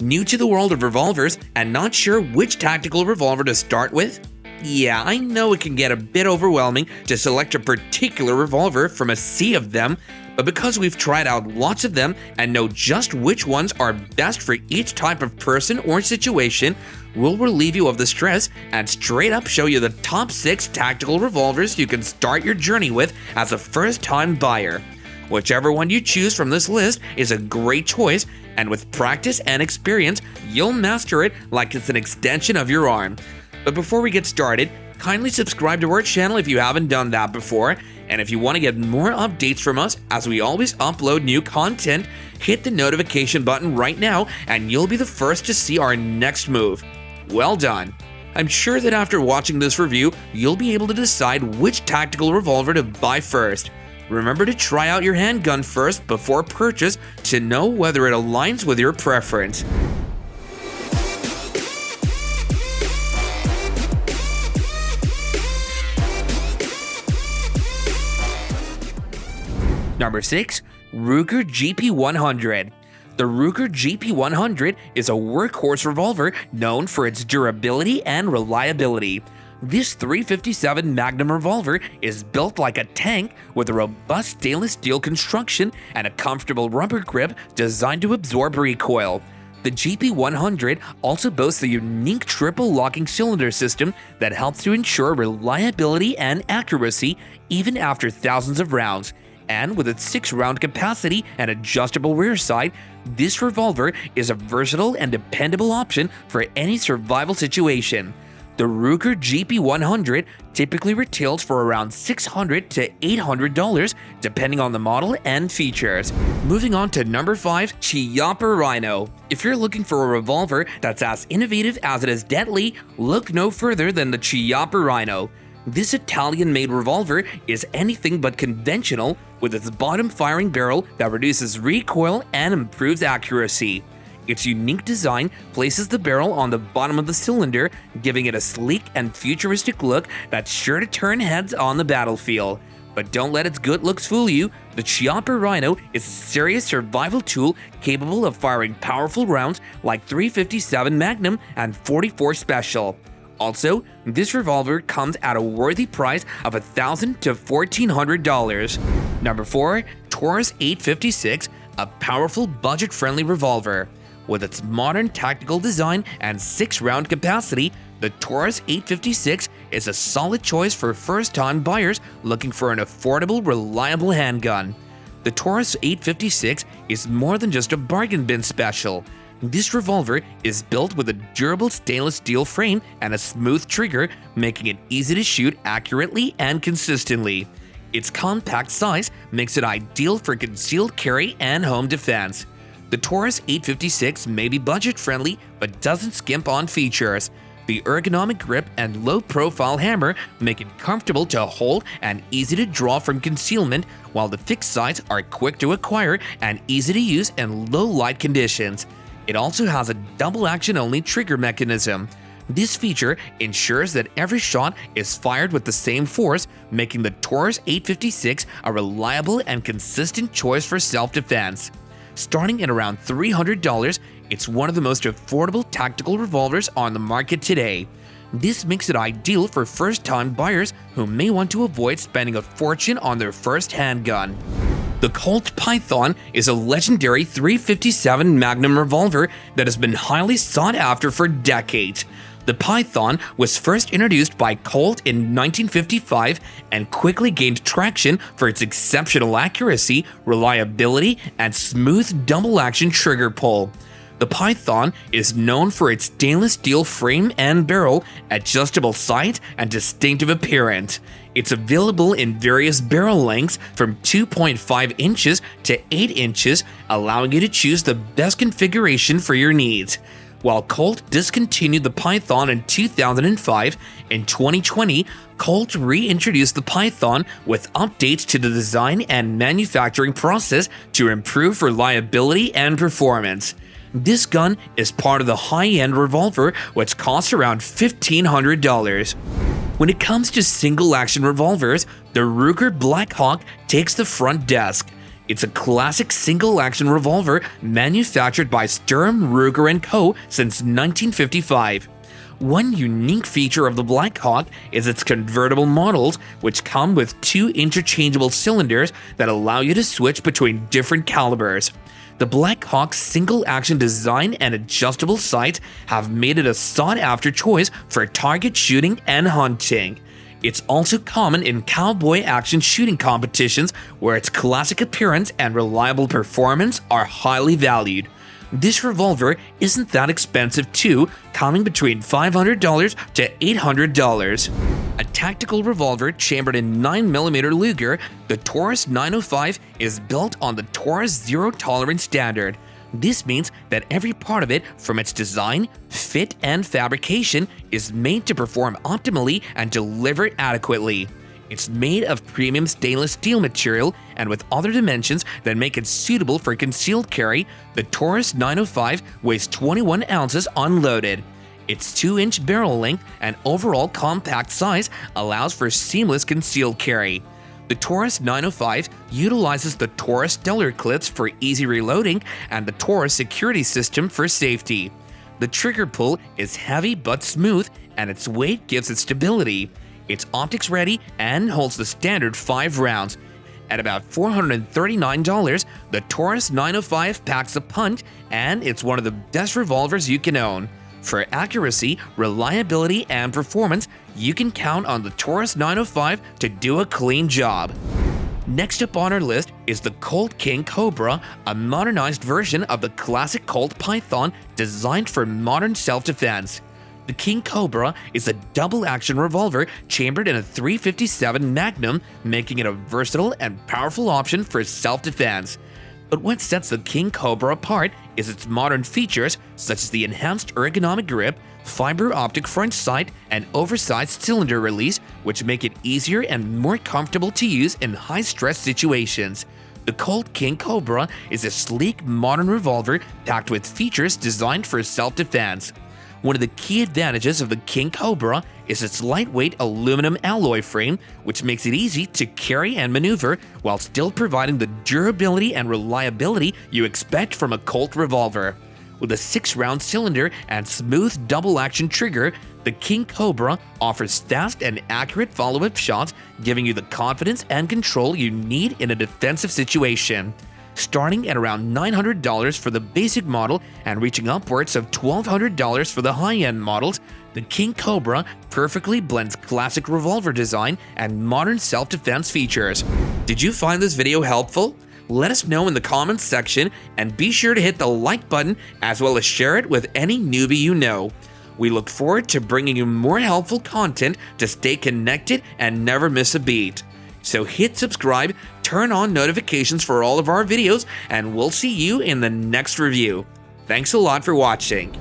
New to the world of revolvers and not sure which tactical revolver to start with? Yeah, I know it can get a bit overwhelming to select a particular revolver from a sea of them, but because we've tried out lots of them and know just which ones are best for each type of person or situation, we'll relieve you of the stress and straight up show you the top 6 tactical revolvers you can start your journey with as a first-time buyer. Whichever one you choose from this list is a great choice, and with practice and experience, you'll master it like it's an extension of your arm. But before we get started, kindly subscribe to our channel if you haven't done that before, and if you want to get more updates from us as we always upload new content, hit the notification button right now and you'll be the first to see our next move. Well done! I'm sure that after watching this review, you'll be able to decide which tactical revolver to buy first. Remember to try out your handgun first before purchase to know whether it aligns with your preference. Number 6. Ruger GP100. The Ruger GP100 is a workhorse revolver known for its durability and reliability. This .357 Magnum revolver is built like a tank with a robust stainless steel construction and a comfortable rubber grip designed to absorb recoil. The GP100 also boasts a unique triple locking cylinder system that helps to ensure reliability and accuracy even after thousands of rounds. And with its 6-round capacity and adjustable rear sight, this revolver is a versatile and dependable option for any survival situation. The Ruger GP100 typically retails for around $600 to $800 depending on the model and features. Moving on to number 5, Chiappa Rhino. If you're looking for a revolver that's as innovative as it is deadly, look no further than the Chiappa Rhino. This Italian-made revolver is anything but conventional, with its bottom-firing barrel that reduces recoil and improves accuracy. Its unique design places the barrel on the bottom of the cylinder, giving it a sleek and futuristic look that's sure to turn heads on the battlefield. But don't let its good looks fool you. The Chiappa Rhino is a serious survival tool capable of firing powerful rounds like .357 Magnum and .44 Special. Also, this revolver comes at a worthy price of $1,000 to $1,400. Number 4. Taurus 856, a powerful budget-friendly revolver. With its modern tactical design and 6-round capacity, the Taurus 856 is a solid choice for first-time buyers looking for an affordable, reliable handgun. The Taurus 856 is more than just a bargain bin special. This revolver is built with a durable stainless steel frame and a smooth trigger, making it easy to shoot accurately and consistently. Its compact size makes it ideal for concealed carry and home defense. The Taurus 856 may be budget-friendly, but doesn't skimp on features. The ergonomic grip and low-profile hammer make it comfortable to hold and easy to draw from concealment, while the fixed sights are quick to acquire and easy to use in low-light conditions. It also has a double-action-only trigger mechanism. This feature ensures that every shot is fired with the same force, making the Taurus 856 a reliable and consistent choice for self-defense. Starting at around $300, it's one of the most affordable tactical revolvers on the market today. This makes it ideal for first-time buyers who may want to avoid spending a fortune on their first handgun. The Colt Python is a legendary .357 Magnum revolver that has been highly sought after for decades. The Python was first introduced by Colt in 1955 and quickly gained traction for its exceptional accuracy, reliability, and smooth double-action trigger pull. The Python is known for its stainless steel frame and barrel, adjustable sight, and distinctive appearance. It's available in various barrel lengths from 2.5 inches to 8 inches, allowing you to choose the best configuration for your needs. While Colt discontinued the Python in 2005, in 2020, Colt reintroduced the Python with updates to the design and manufacturing process to improve reliability and performance. This gun is part of the high-end revolver, which costs around $1,500. When it comes to single-action revolvers, the Ruger Blackhawk takes the front desk. It's a classic single-action revolver manufactured by Sturm, Ruger & Co. since 1955. One unique feature of the Blackhawk is its convertible models, which come with 2 interchangeable cylinders that allow you to switch between different calibers. The Blackhawk's single-action design and adjustable sights have made it a sought-after choice for target shooting and hunting. It's also common in cowboy action shooting competitions where its classic appearance and reliable performance are highly valued. This revolver isn't that expensive too, coming between $500 to $800. A tactical revolver chambered in 9mm Luger, the Taurus 905 is built on the Taurus Zero Tolerance standard. This means that every part of it, from its design, fit, and fabrication, is made to perform optimally and deliver adequately. It's made of premium stainless steel material, and with other dimensions that make it suitable for concealed carry, the Taurus 905 weighs 21 ounces unloaded. Its 2-inch barrel length and overall compact size allows for seamless concealed carry. The Taurus 905 utilizes the Taurus stellar clips for easy reloading and the Taurus security system for safety. The trigger pull is heavy but smooth, and its weight gives it stability. It's optics ready and holds the standard 5 rounds. At about $439, the Taurus 905 packs a punch, and it's one of the best revolvers you can own. For accuracy, reliability, and performance, you can count on the Taurus 905 to do a clean job. Next up on our list is the Colt King Cobra, a modernized version of the classic Colt Python designed for modern self-defense. The King Cobra is a double-action revolver chambered in a .357 Magnum, making it a versatile and powerful option for self-defense. But what sets the King Cobra apart is its modern features such as the enhanced ergonomic grip, fiber optic front sight, and oversized cylinder release, which make it easier and more comfortable to use in high-stress situations. The Colt King Cobra is a sleek, modern revolver packed with features designed for self-defense. One of the key advantages of the King Cobra is its lightweight aluminum alloy frame, which makes it easy to carry and maneuver while still providing the durability and reliability you expect from a Colt revolver. With a 6-round cylinder and smooth double-action trigger, the King Cobra offers fast and accurate follow-up shots, giving you the confidence and control you need in a defensive situation. Starting at around $900 for the basic model and reaching upwards of $1,200 for the high-end models, the King Cobra perfectly blends classic revolver design and modern self-defense features. Did you find this video helpful? Let us know in the comments section, and be sure to hit the like button as well as share it with any newbie you know. We look forward to bringing you more helpful content to stay connected and never miss a beat. So hit subscribe, turn on notifications for all of our videos, and we'll see you in the next review. Thanks a lot for watching.